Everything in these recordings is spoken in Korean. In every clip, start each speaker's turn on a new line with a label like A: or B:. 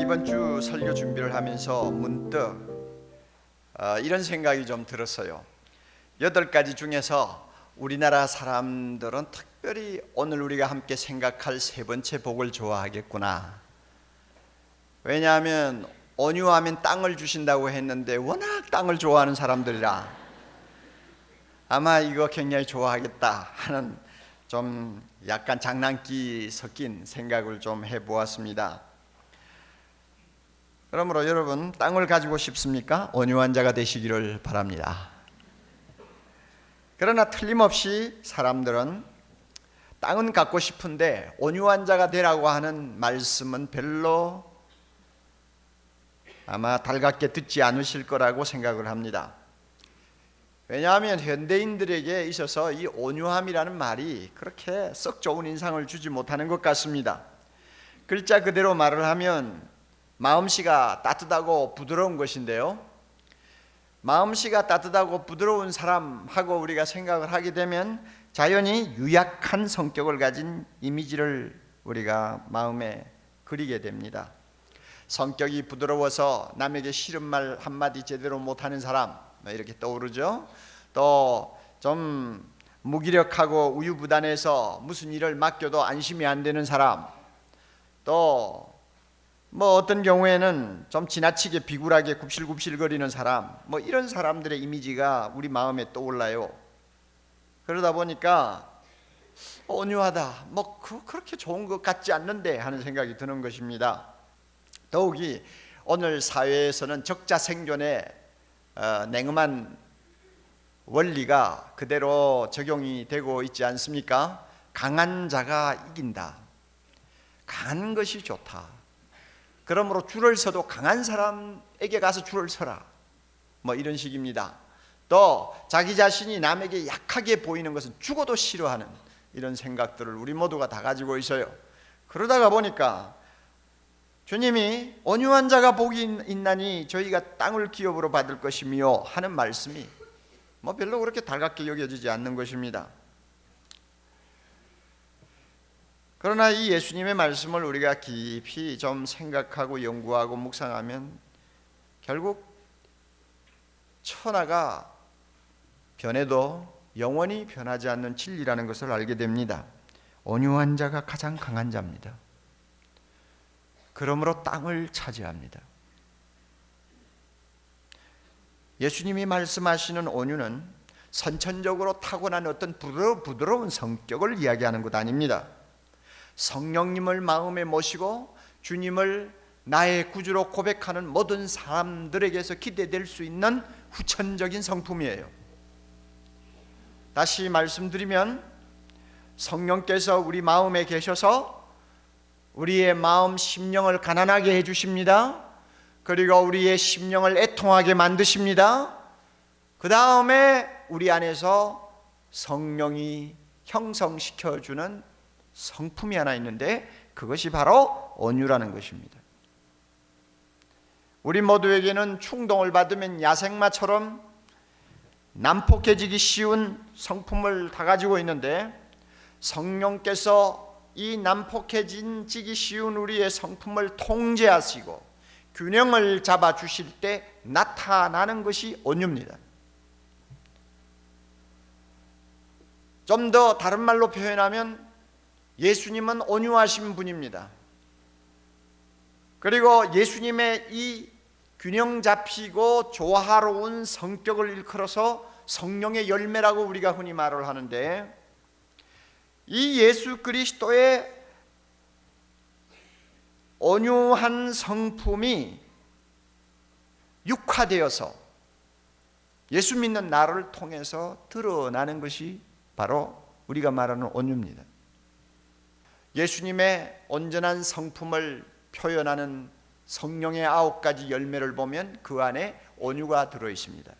A: 이번 주 설교 준비를 하면서 문득 이런 생각이 좀 들었어요. 8가지 중에서 우리나라 사람들은 특별히 오늘 우리가 함께 생각할 세 번째 복을 좋아하겠구나. 왜냐하면 온유하면 땅을 주신다고 했는데 워낙 땅을 좋아하는 사람들이라 아마 이거 굉장히 좋아하겠다 하는 좀 약간 장난기 섞인 생각을 좀 해보았습니다. 그러므로 여러분, 땅을 가지고 싶습니까? 온유한 자가 되시기를 바랍니다. 그러나 틀림없이 사람들은 땅은 갖고 싶은데 온유한 자가 되라고 하는 말씀은 별로 아마 달갑게 듣지 않으실 거라고 생각을 합니다. 왜냐하면 현대인들에게 있어서 이 온유함이라는 말이 그렇게 썩 좋은 인상을 주지 못하는 것 같습니다. 글자 그대로 말을 하면 마음씨가 따뜻하고 부드러운 것인데요, 마음씨가 따뜻하고 부드러운 사람하고 우리가 생각을 하게 되면 자연히 유약한 성격을 가진 이미지를 우리가 마음에 그리게 됩니다. 성격이 부드러워서 남에게 싫은 말 한마디 제대로 못하는 사람 이렇게 떠오르죠. 또 좀 무기력하고 우유부단해서 무슨 일을 맡겨도 안심이 안 되는 사람, 또 어떤 경우에는 좀 지나치게 비굴하게 굽실굽실거리는 사람, 이런 사람들의 이미지가 우리 마음에 떠올라요. 그러다 보니까 온유하다, 그렇게 좋은 것 같지 않는데 하는 생각이 드는 것입니다. 더욱이 오늘 사회에서는 적자생존의 냉엄한 원리가 그대로 적용이 되고 있지 않습니까? 강한 자가 이긴다, 강한 것이 좋다, 그러므로 줄을 서도 강한 사람에게 가서 줄을 서라, 이런 식입니다. 또 자기 자신이 남에게 약하게 보이는 것은 죽어도 싫어하는 이런 생각들을 우리 모두가 다 가지고 있어요. 그러다가 보니까 주님이 온유한 자가 복이 있나니 저희가 땅을 기업으로 받을 것이며 하는 말씀이 별로 그렇게 달갑게 여겨지지 않는 것입니다. 그러나 이 예수님의 말씀을 우리가 깊이 좀 생각하고 연구하고 묵상하면 결국 천하가 변해도 영원히 변하지 않는 진리라는 것을 알게 됩니다. 온유한 자가 가장 강한 자입니다. 그러므로 땅을 차지합니다. 예수님이 말씀하시는 온유는 선천적으로 타고난 어떤 부드러운 성격을 이야기하는 것 아닙니다. 성령님을 마음에 모시고 주님을 나의 구주로 고백하는 모든 사람들에게서 기대될 수 있는 후천적인 성품이에요. 다시 말씀드리면 성령께서 우리 마음에 계셔서 우리의 마음 심령을 가난하게 해주십니다. 그리고 우리의 심령을 애통하게 만드십니다. 그 다음에 우리 안에서 성령이 형성시켜주는 성품이 하나 있는데 그것이 바로 온유라는 것입니다. 우리 모두에게는 충동을 받으면 야생마처럼 난폭해지기 쉬운 성품을 다 가지고 있는데 성령께서 이 난폭해지기 쉬운 우리의 성품을 통제하시고 균형을 잡아주실 때 나타나는 것이 온유입니다. 좀 더 다른 말로 표현하면 예수님은 온유하신 분입니다. 그리고 예수님의 이 균형 잡히고 조화로운 성격을 일컬어서 성령의 열매라고 우리가 흔히 말을 하는데, 이 예수 그리스도의 온유한 성품이 육화되어서 예수 믿는 나를 통해서 드러나는 것이 바로 우리가 말하는 온유입니다. 예수님의 온전한 성품을 표현하는 성령의 9가지 열매를 보면 그 안에 온유가 들어 있습니다.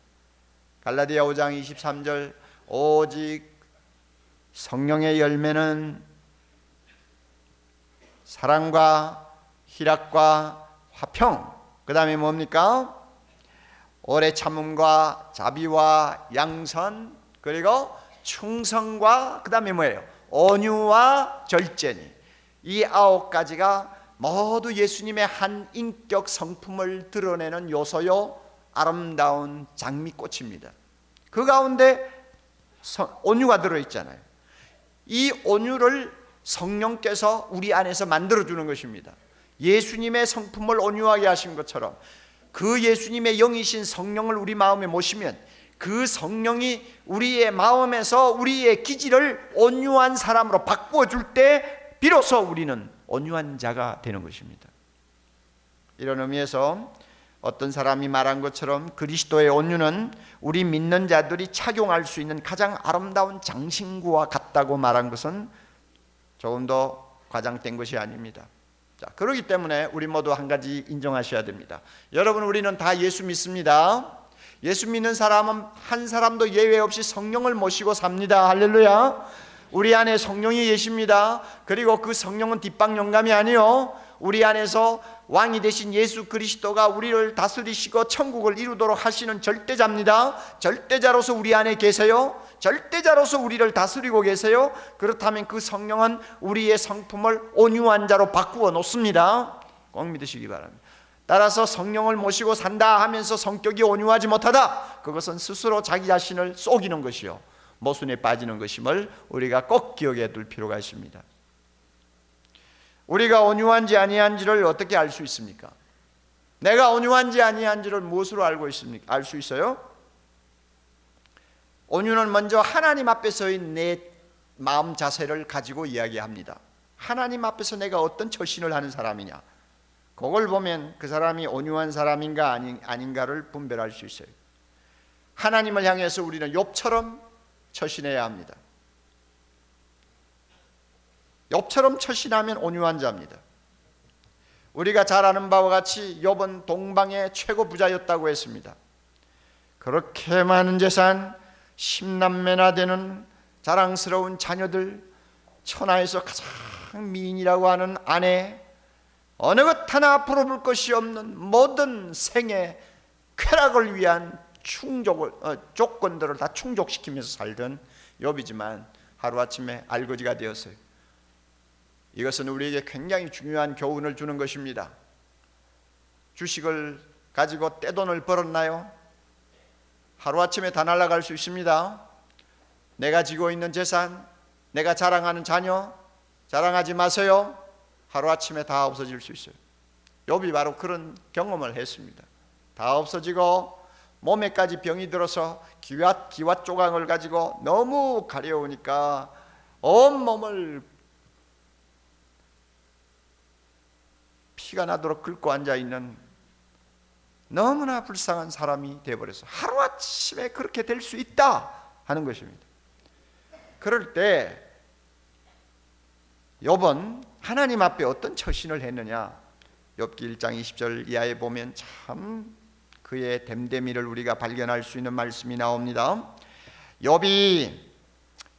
A: 갈라디아 5장 23절 오직 성령의 열매는 사랑과 희락과 화평, 그 다음에 뭡니까? 오래 참음과 자비와 양선, 그리고 충성과 그 다음에 뭐예요? 온유와 절제니, 이 9가지가 모두 예수님의 한 인격 성품을 드러내는 요소요, 아름다운 장미꽃입니다. 그 가운데 온유가 들어있잖아요. 이 온유를 성령께서 우리 안에서 만들어주는 것입니다. 예수님의 성품을 온유하게 하신 것처럼 그 예수님의 영이신 성령을 우리 마음에 모시면 그 성령이 우리의 마음에서 우리의 기질을 온유한 사람으로 바꾸어 줄 때 비로소 우리는 온유한 자가 되는 것입니다. 이런 의미에서 어떤 사람이 말한 것처럼 그리스도의 온유는 우리 믿는 자들이 착용할 수 있는 가장 아름다운 장신구와 같다고 말한 것은 조금 더 과장된 것이 아닙니다. 자, 그렇기 때문에 우리 모두 한 가지 인정하셔야 됩니다. 여러분, 우리는 다 예수 믿습니다. 예수 믿는 사람은 한 사람도 예외 없이 성령을 모시고 삽니다. 할렐루야. 우리 안에 성령이 계십니다. 그리고 그 성령은 뒷방 영감이 아니요, 우리 안에서 왕이 되신 예수 그리스도가 우리를 다스리시고 천국을 이루도록 하시는 절대자입니다. 절대자로서 우리 안에 계세요. 절대자로서 우리를 다스리고 계세요. 그렇다면 그 성령은 우리의 성품을 온유한 자로 바꾸어 놓습니다. 꼭 믿으시기 바랍니다. 따라서 성령을 모시고 산다 하면서 성격이 온유하지 못하다, 그것은 스스로 자기 자신을 속이는 것이요, 모순에 빠지는 것임을 우리가 꼭 기억해 둘 필요가 있습니다. 우리가 온유한지 아니한지를 어떻게 알 수 있습니까? 내가 온유한지 아니한지를 무엇으로 알고 있습니까? 알 수 있어요? 온유는 먼저 하나님 앞에서의 내 마음 자세를 가지고 이야기합니다. 하나님 앞에서 내가 어떤 처신을 하는 사람이냐, 그걸 보면 그 사람이 온유한 사람인가 아닌가를 분별할 수 있어요. 하나님을 향해서 우리는 욥처럼 처신해야 합니다. 욥처럼 처신하면 온유한 자입니다. 우리가 잘 아는 바와 같이 욥은 동방의 최고 부자였다고 했습니다. 그렇게 많은 재산, 10남매나 되는 자랑스러운 자녀들, 천하에서 가장 미인이라고 하는 아내, 어느 것 하나 부러울 것이 없는 모든 생애 쾌락을 위한 조건들을 다 충족시키면서 살던 욥이지만 하루아침에 알거지가 되었어요. 이것은 우리에게 굉장히 중요한 교훈을 주는 것입니다. 주식을 가지고 떼돈을 벌었나요? 하루아침에 다 날아갈 수 있습니다. 내가 지고 있는 재산, 내가 자랑하는 자녀, 자랑하지 마세요. 하루아침에 다 없어질 수 있어요. 욥이 바로 그런 경험을 했습니다. 다 없어지고 몸에까지 병이 들어서 기와 조각을 가지고 너무 가려우니까 온몸을 피가 나도록 긁고 앉아있는 너무나 불쌍한 사람이 되어버려서 하루아침에 그렇게 될 수 있다 하는 것입니다. 그럴 때 욥은 하나님 앞에 어떤 처신을 했느냐, 욥기 1장 20절 이하에 보면 참 그의 됨됨이를 우리가 발견할 수 있는 말씀이 나옵니다. 욥이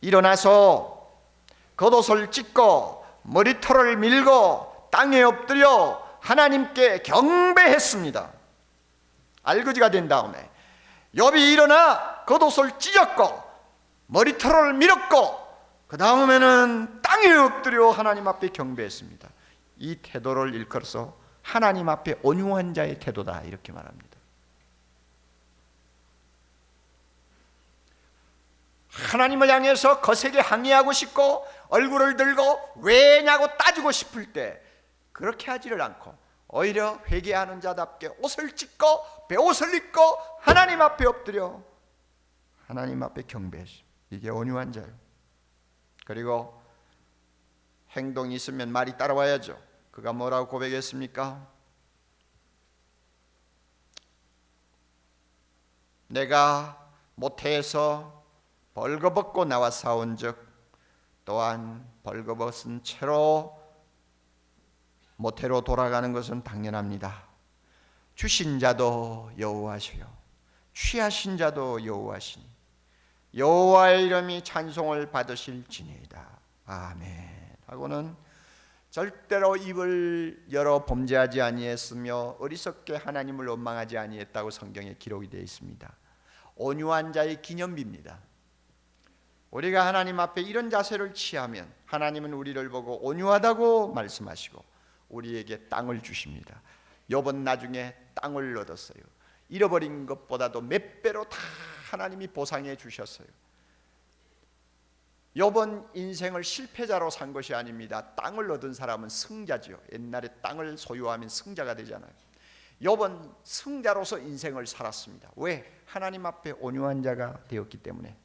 A: 일어나서 겉옷을 찢고 머리털을 밀고 땅에 엎드려 하나님께 경배했습니다. 알거지가 된 다음에 욥이 일어나 겉옷을 찢었고 머리털을 밀었고 그 다음에는 땅에 엎드려 하나님 앞에 경배했습니다. 이 태도를 일컬어서 하나님 앞에 온유한 자의 태도다 이렇게 말합니다. 하나님을 향해서 거세게 항의하고 싶고 얼굴을 들고 왜냐고 따지고 싶을 때 그렇게 하지를 않고 오히려 회개하는 자답게 옷을 찢고 베옷을 입고 하나님 앞에 엎드려 하나님 앞에 경배했습니다. 이게 온유한 자예요. 그리고 행동이 있으면 말이 따라와야죠. 그가 뭐라고 고백했습니까? 내가 모태에서 벌거벗고 나와 싸운즉 또한 벌거벗은 채로 모태로 돌아가는 것은 당연합니다. 주신 자도 여호와시요 취하신 자도 여호와시니 여호와의 이름이 찬송을 받으실지니이다. 아멘 하고는 절대로 입을 열어 범죄하지 아니했으며 어리석게 하나님을 원망하지 아니했다고 성경에 기록이 되어 있습니다. 온유한 자의 기념비입니다. 우리가 하나님 앞에 이런 자세를 취하면 하나님은 우리를 보고 온유하다고 말씀하시고 우리에게 땅을 주십니다. 욥은 나중에 땅을 얻었어요. 잃어버린 것보다도 몇 배로 다 하나님이 보상해 주셨어요. 욥은 인생을 실패자로 산 것이 아닙니다. 땅을 얻은 사람은 승자지요. 옛날에 땅을 소유하면 승자가 되잖아요. 욥은 승자로서 인생을 살았습니다. 왜? 하나님 앞에 온유한 자가 되었기 때문에.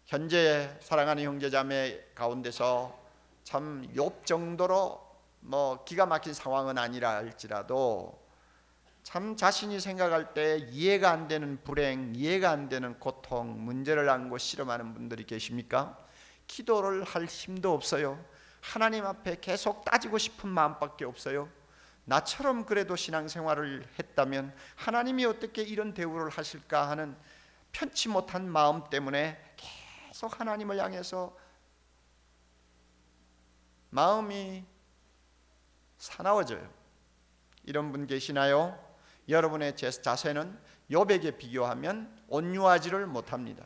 A: 현재 사랑하는 형제자매 가운데서 참 욥 정도로 기가 막힌 상황은 아니라 할지라도 참 자신이 생각할 때 이해가 안 되는 불행, 이해가 안 되는 고통, 문제를 안고 씨름하는 분들이 계십니까? 기도를 할 힘도 없어요. 하나님 앞에 계속 따지고 싶은 마음밖에 없어요. 나처럼 그래도 신앙생활을 했다면 하나님이 어떻게 이런 대우를 하실까 하는 편치 못한 마음 때문에 계속 하나님을 향해서 마음이 사나워져요. 이런 분 계시나요? 여러분의 자세는 욥에게 비교하면 온유하지를 못합니다.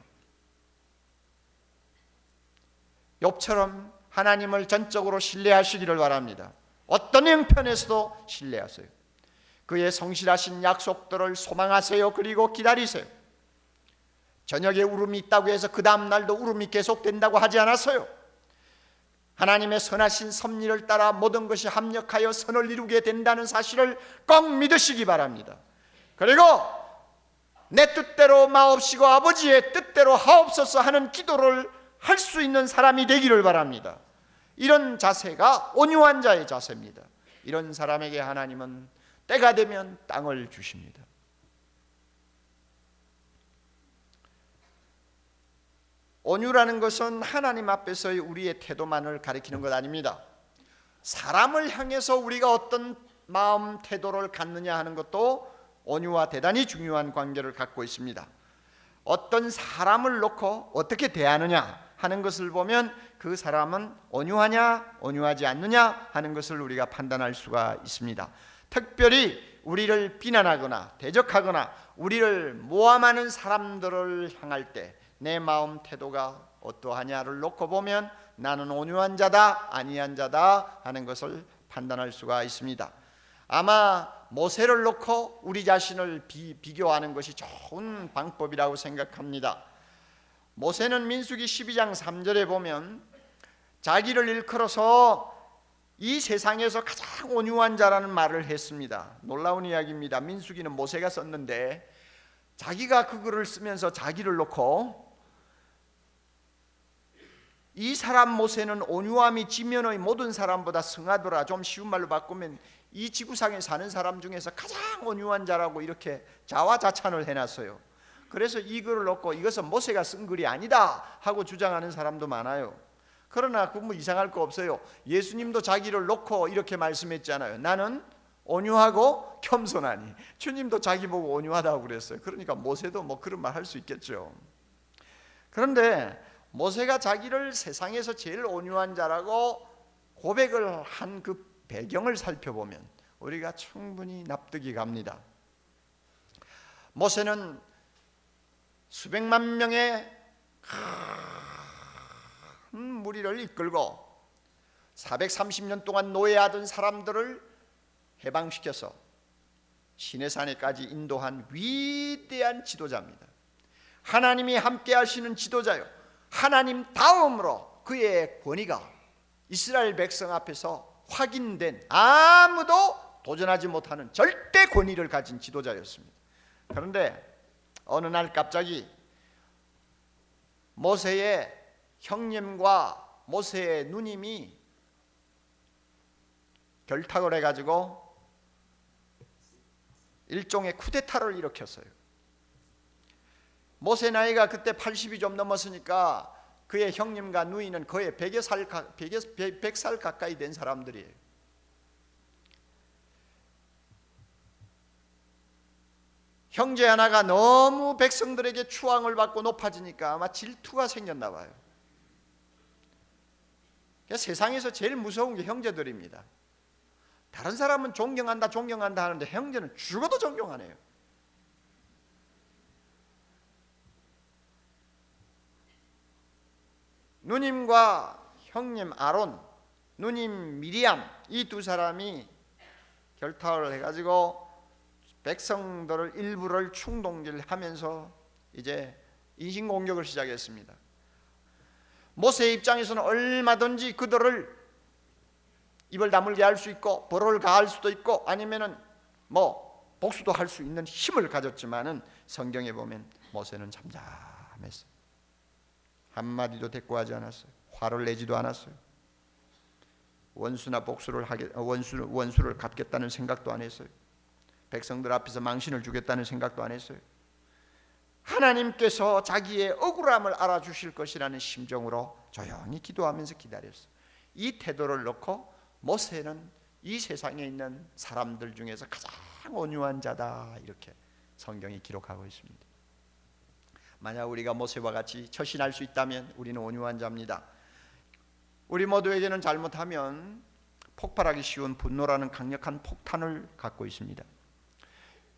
A: 욥처럼 하나님을 전적으로 신뢰하시기를 바랍니다. 어떤 형편에서도 신뢰하세요. 그의 성실하신 약속들을 소망하세요. 그리고 기다리세요. 저녁에 울음이 있다고 해서 그 다음 날도 울음이 계속된다고 하지 않았어요. 하나님의 선하신 섭리를 따라 모든 것이 합력하여 선을 이루게 된다는 사실을 꼭 믿으시기 바랍니다. 그리고 내 뜻대로 마옵시고 아버지의 뜻대로 하옵소서 하는 기도를 할 수 있는 사람이 되기를 바랍니다. 이런 자세가 온유한 자의 자세입니다. 이런 사람에게 하나님은 때가 되면 땅을 주십니다. 온유라는 것은 하나님 앞에서의 우리의 태도만을 가리키는 것 아닙니다. 사람을 향해서 우리가 어떤 마음 태도를 갖느냐 하는 것도 온유와 대단히 중요한 관계를 갖고 있습니다. 어떤 사람을 놓고 어떻게 대하느냐 하는 것을 보면 그 사람은 온유하냐 온유하지 않느냐 하는 것을 우리가 판단할 수가 있습니다. 특별히 우리를 비난하거나 대적하거나 우리를 모함하는 사람들을 향할 때 내 마음 태도가 어떠하냐를 놓고 보면 나는 온유한 자다 아니한 자다 하는 것을 판단할 수가 있습니다. 아마 모세를 놓고 우리 자신을 비교하는 것이 좋은 방법이라고 생각합니다. 모세는 민수기 12장 3절에 보면 자기를 일컬어서 이 세상에서 가장 온유한 자라는 말을 했습니다. 놀라운 이야기입니다. 민수기는 모세가 썼는데 자기가 그 글을 쓰면서 자기를 놓고 이 사람 모세는 온유함이 지면의 모든 사람보다 승하더라. 좀 쉬운 말로 바꾸면 이 지구상에 사는 사람 중에서 가장 온유한 자라고 이렇게 자화자찬을 해놨어요. 그래서 이 글을 놓고 이것은 모세가 쓴 글이 아니다 하고 주장하는 사람도 많아요. 그러나 그거 뭐 이상할 거 없어요. 예수님도 자기를 놓고 이렇게 말씀했잖아요. 나는 온유하고 겸손하니. 주님도 자기 보고 온유하다고 그랬어요. 그러니까 모세도 뭐 그런 말 할 수 있겠죠. 그런데 모세가 자기를 세상에서 제일 온유한 자라고 고백을 한 그 배경을 살펴보면 우리가 충분히 납득이 갑니다. 모세는 수백만 명의 큰 무리를 이끌고 430년 동안 노예하던 사람들을 해방시켜서 시내산에까지 인도한 위대한 지도자입니다. 하나님이 함께 하시는 지도자요, 하나님 다음으로 그의 권위가 이스라엘 백성 앞에서 확인된 아무도 도전하지 못하는 절대 권위를 가진 지도자였습니다. 그런데 어느 날 갑자기 모세의 형님과 모세의 누님이 결탁을 해가지고 일종의 쿠데타를 일으켰어요. 모세 나이가 그때 80이 좀 넘었으니까 그의 형님과 누이는 거의 100살 가까이 된 사람들이에요. 형제 하나가 너무 백성들에게 추앙을 받고 높아지니까 아마 질투가 생겼나 봐요. 세상에서 제일 무서운 게 형제들입니다. 다른 사람은 존경한다 하는데 형제는 죽어도 존경 안 해요. 누님과 형님 아론 누님 미리암, 이 두 사람이 결탁을 해가지고 백성들을 일부를 충동질하면서 이제 인신공격을 시작했습니다. 모세의 입장에서는 얼마든지 그들을 입을 다물게 할 수 있고 벌을 가할 수도 있고 아니면은 복수도 할 수 있는 힘을 가졌지만은 성경에 보면 모세는 잠잠했어요. 한마디도 대꾸하지 않았어요. 화를 내지도 않았어요. 원수나 원수를 갚겠다는 생각도 안 했어요. 백성들 앞에서 망신을 주겠다는 생각도 안 했어요. 하나님께서 자기의 억울함을 알아주실 것이라는 심정으로 조용히 기도하면서 기다렸어요. 이 태도를 놓고 모세는 이 세상에 있는 사람들 중에서 가장 온유한 자다, 이렇게 성경이 기록하고 있습니다. 만약 우리가 모세와 같이 처신할 수 있다면 우리는 온유한 자입니다. 우리 모두에게는 잘못하면 폭발하기 쉬운 분노라는 강력한 폭탄을 갖고 있습니다.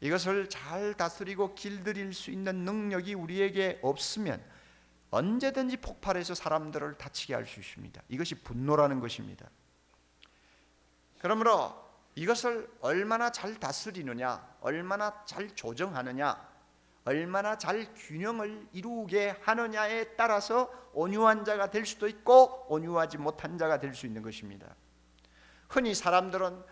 A: 이것을 잘 다스리고 길들일 수 있는 능력이 우리에게 없으면 언제든지 폭발해서 사람들을 다치게 할 수 있습니다. 이것이 분노라는 것입니다. 그러므로 이것을 얼마나 잘 다스리느냐, 얼마나 잘 조정하느냐, 얼마나 잘 균형을 이루게 하느냐에 따라서 온유한 자가 될 수도 있고 온유하지 못한 자가 될 수 있는 것입니다. 흔히 사람들은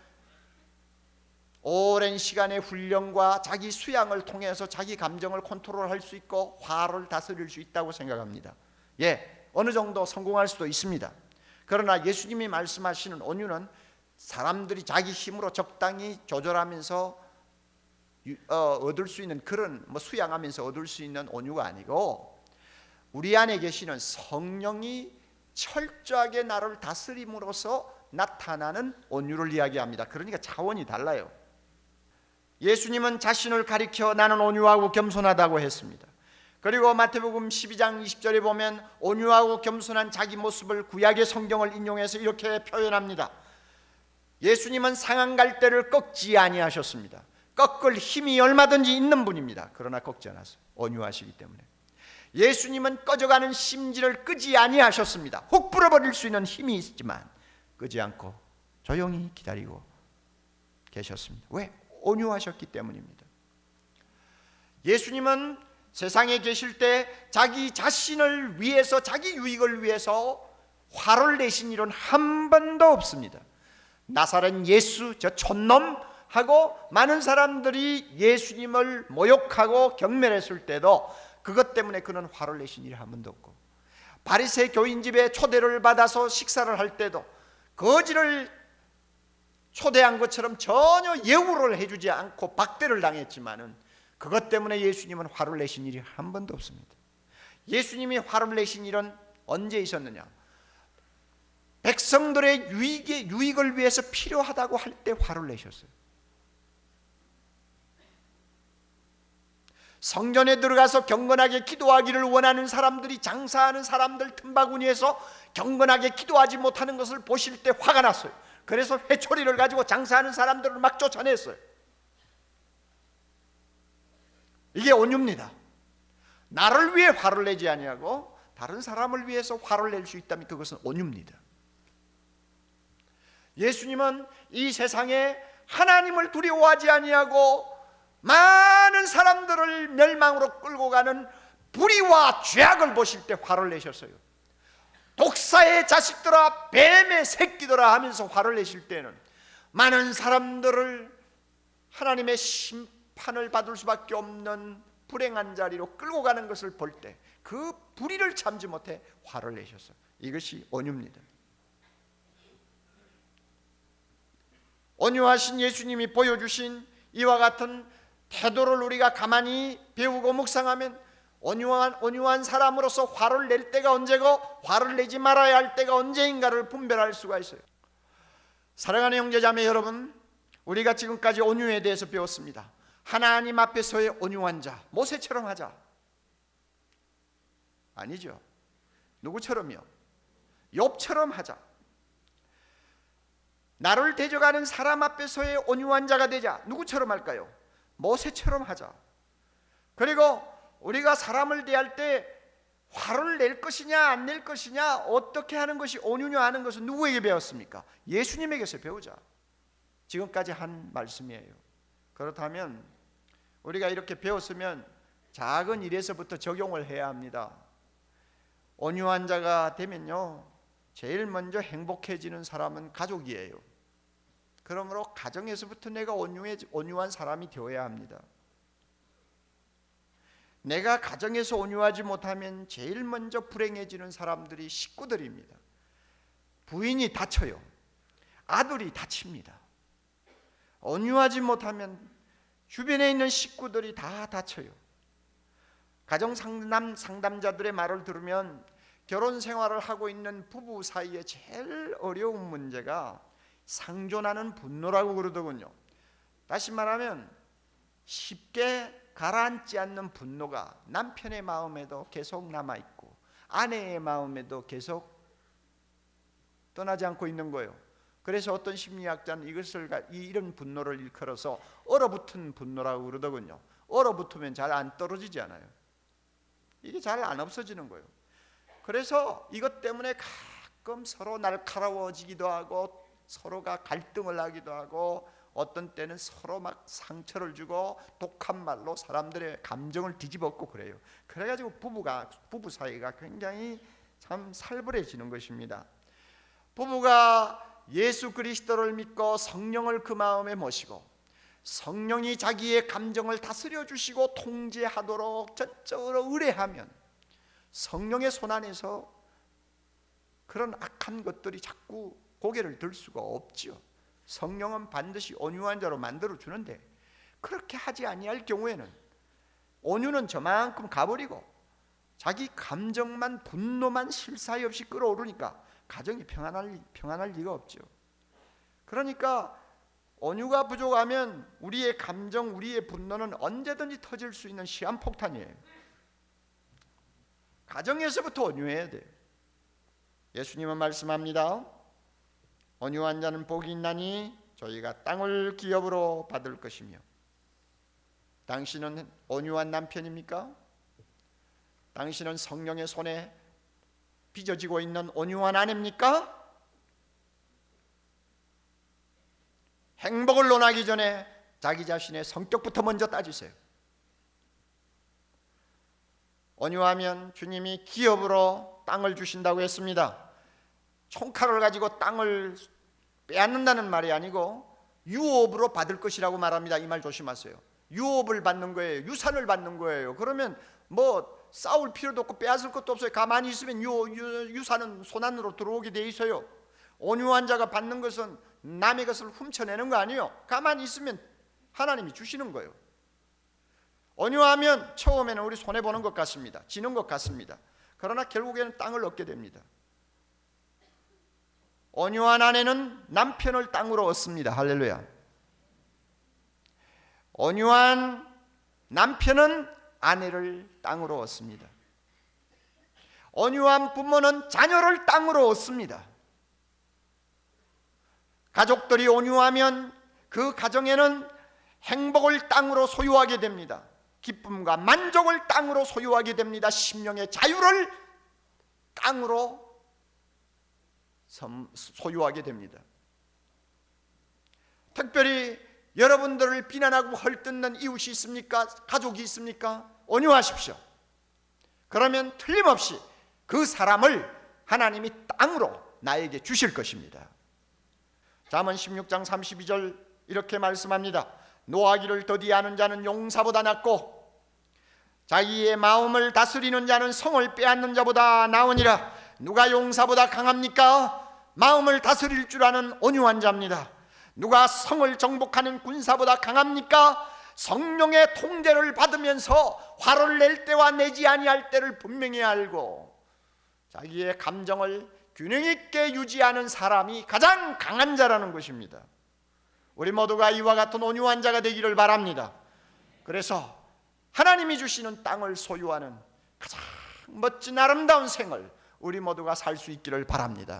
A: 오랜 시간의 훈련과 자기 수양을 통해서 자기 감정을 컨트롤할 수 있고 화를 다스릴 수 있다고 생각합니다. 어느 정도 성공할 수도 있습니다. 그러나 예수님이 말씀하시는 온유는 사람들이 자기 힘으로 적당히 조절하면서 얻을 수 있는 그런 수양하면서 얻을 수 있는 온유가 아니고 우리 안에 계시는 성령이 철저하게 나를 다스림으로써 나타나는 온유를 이야기합니다. 그러니까 차원이 달라요. 예수님은 자신을 가리켜 나는 온유하고 겸손하다고 했습니다. 그리고 마태복음 12장 20절에 보면 온유하고 겸손한 자기 모습을 구약의 성경을 인용해서 이렇게 표현합니다. 예수님은 상한 갈대를 꺾지 아니하셨습니다. 꺾을 힘이 얼마든지 있는 분입니다. 그러나 꺾지 않았어요. 온유하시기 때문에. 예수님은 꺼져가는 심지를 끄지 아니하셨습니다. 훅 불어버릴 수 있는 힘이 있지만 끄지 않고 조용히 기다리고 계셨습니다. 왜? 온유하셨기 때문입니다. 예수님은 세상에 계실 때 자기 자신을 위해서, 자기 유익을 위해서 화를 내신 일은 한 번도 없습니다. 나사렛 예수, 저 촌놈 하고 많은 사람들이 예수님을 모욕하고 경멸했을 때도 그것 때문에 그는 화를 내신 일이 한 번도 없고, 바리새 교인 집에 초대를 받아서 식사를 할 때도 거지를 초대한 것처럼 전혀 예우를 해주지 않고 박대를 당했지만은 그것 때문에 예수님은 화를 내신 일이 한 번도 없습니다. 예수님이 화를 내신 일은 언제 있었느냐? 백성들의 유익을 위해서 필요하다고 할 때 화를 내셨어요. 성전에 들어가서 경건하게 기도하기를 원하는 사람들이 장사하는 사람들 틈바구니에서 경건하게 기도하지 못하는 것을 보실 때 화가 났어요. 그래서 회초리를 가지고 장사하는 사람들을 막 쫓아냈어요. 이게 온유입니다. 나를 위해 화를 내지 아니하고 다른 사람을 위해서 화를 낼 수 있다면 그것은 온유입니다. 예수님은 이 세상에 하나님을 두려워하지 아니하고 많은 사람들을 멸망으로 끌고 가는 불의와 죄악을 보실 때 화를 내셨어요. 독사의 자식들아, 뱀의 새끼들아 하면서 화를 내실 때는 많은 사람들을 하나님의 심판을 받을 수밖에 없는 불행한 자리로 끌고 가는 것을 볼 때 그 불의를 참지 못해 화를 내셨어요. 이것이 온유입니다. 온유하신 예수님이 보여주신 이와 같은 태도를 우리가 가만히 배우고 묵상하면 온유한 사람으로서 화를 낼 때가 언제고 화를 내지 말아야 할 때가 언제인가를 분별할 수가 있어요. 사랑하는 형제자매 여러분, 우리가 지금까지 온유에 대해서 배웠습니다. 하나님 앞에서의 온유한 자, 모세처럼 하자. 아니죠. 누구처럼요? 욥처럼 하자. 나를 대적하는 사람 앞에서의 온유한 자가 되자. 누구처럼 할까요? 모세처럼 하자. 그리고 우리가 사람을 대할 때 화를 낼 것이냐 안 낼 것이냐, 어떻게 하는 것이 온유냐 하는 것은 누구에게 배웠습니까? 예수님에게서 배우자. 지금까지 한 말씀이에요. 그렇다면 우리가 이렇게 배웠으면 작은 일에서부터 적용을 해야 합니다. 온유한 자가 되면요, 제일 먼저 행복해지는 사람은 가족이에요. 그러므로 가정에서부터 내가 온유한 사람이 되어야 합니다. 내가 가정에서 온유하지 못하면 제일 먼저 불행해지는 사람들이 식구들입니다. 부인이 다쳐요. 아들이 다칩니다. 온유하지 못하면 주변에 있는 식구들이 다 다쳐요. 가정 상담자들의 말을 들으면 결혼 생활을 하고 있는 부부 사이에 제일 어려운 문제가 상존하는 분노라고 그러더군요. 다시 말하면 쉽게 가라앉지 않는 분노가 남편의 마음에도 계속 남아있고 아내의 마음에도 계속 떠나지 않고 있는 거예요. 그래서 어떤 심리학자는 이런 분노를 일컬어서 얼어붙은 분노라고 그러더군요. 얼어붙으면 잘 안 떨어지지 않아요. 이게 잘 안 없어지는 거예요. 그래서 이것 때문에 가끔 서로 날카로워지기도 하고 서로가 갈등을 하기도 하고 어떤 때는 서로 막 상처를 주고 독한 말로 사람들의 감정을 뒤집었고 그래요. 그래가지고 부부 사이가 굉장히 참 살벌해지는 것입니다. 부부가 예수 그리스도를 믿고 성령을 그 마음에 모시고 성령이 자기의 감정을 다스려 주시고 통제하도록 전적으로 의뢰하면 성령의 손 안에서 그런 악한 것들이 자꾸 고개를 들 수가 없지요. 성령은 반드시 온유한 자로 만들어 주는데 그렇게 하지 아니할 경우에는 온유는 저만큼 가버리고 자기 감정만 분노만 쉴 사이 없이 끌어오르니까 가정이 평안할 리가 없죠. 그러니까 온유가 부족하면 우리의 감정, 우리의 분노는 언제든지 터질 수 있는 시한폭탄이에요. 가정에서부터 온유해야 돼요. 예수님은 말씀합니다. 온유한 자는 복이 있나니 저희가 땅을 기업으로 받을 것이며. 당신은 온유한 남편입니까? 당신은 성령의 손에 빚어지고 있는 온유한 아내입니까? 행복을 논하기 전에 자기 자신의 성격부터 먼저 따지세요. 온유하면 주님이 기업으로 땅을 주신다고 했습니다. 총칼을 가지고 땅을 빼앗는다는 말이 아니고 유업으로 받을 것이라고 말합니다. 이 말 조심하세요. 유업을 받는 거예요. 유산을 받는 거예요. 그러면 뭐 싸울 필요도 없고 빼앗을 것도 없어요. 가만히 있으면 유산은 손 안으로 들어오게 돼 있어요. 온유한 자가 받는 것은 남의 것을 훔쳐내는 거 아니에요. 가만히 있으면 하나님이 주시는 거예요. 온유하면 처음에는 우리 손해보는 것 같습니다. 지는 것 같습니다. 그러나 결국에는 땅을 얻게 됩니다. 온유한 아내는 남편을 땅으로 얻습니다. 할렐루야. 온유한 남편은 아내를 땅으로 얻습니다. 온유한 부모는 자녀를 땅으로 얻습니다. 가족들이 온유하면 그 가정에는 행복을 땅으로 소유하게 됩니다. 기쁨과 만족을 땅으로 소유하게 됩니다. 심령의 자유를 땅으로 소유하게 됩니다. 특별히 여러분들을 비난하고 헐뜯는 이웃이 있습니까? 가족이 있습니까? 온유하십시오. 그러면 틀림없이 그 사람을 하나님이 땅으로 나에게 주실 것입니다. 잠언 16장 32절 이렇게 말씀합니다. 노하기를 더디하는 자는 용사보다 낫고 자기의 마음을 다스리는 자는 성을 빼앗는 자보다 나으니라. 누가 용사보다 강합니까? 마음을 다스릴 줄 아는 온유한 자입니다. 누가 성을 정복하는 군사보다 강합니까? 성령의 통제를 받으면서 화를 낼 때와 내지 아니할 때를 분명히 알고 자기의 감정을 균형 있게 유지하는 사람이 가장 강한 자라는 것입니다. 우리 모두가 이와 같은 온유한 자가 되기를 바랍니다. 그래서 하나님이 주시는 땅을 소유하는 가장 멋진 아름다운 생을 우리 모두가 살 수 있기를 바랍니다.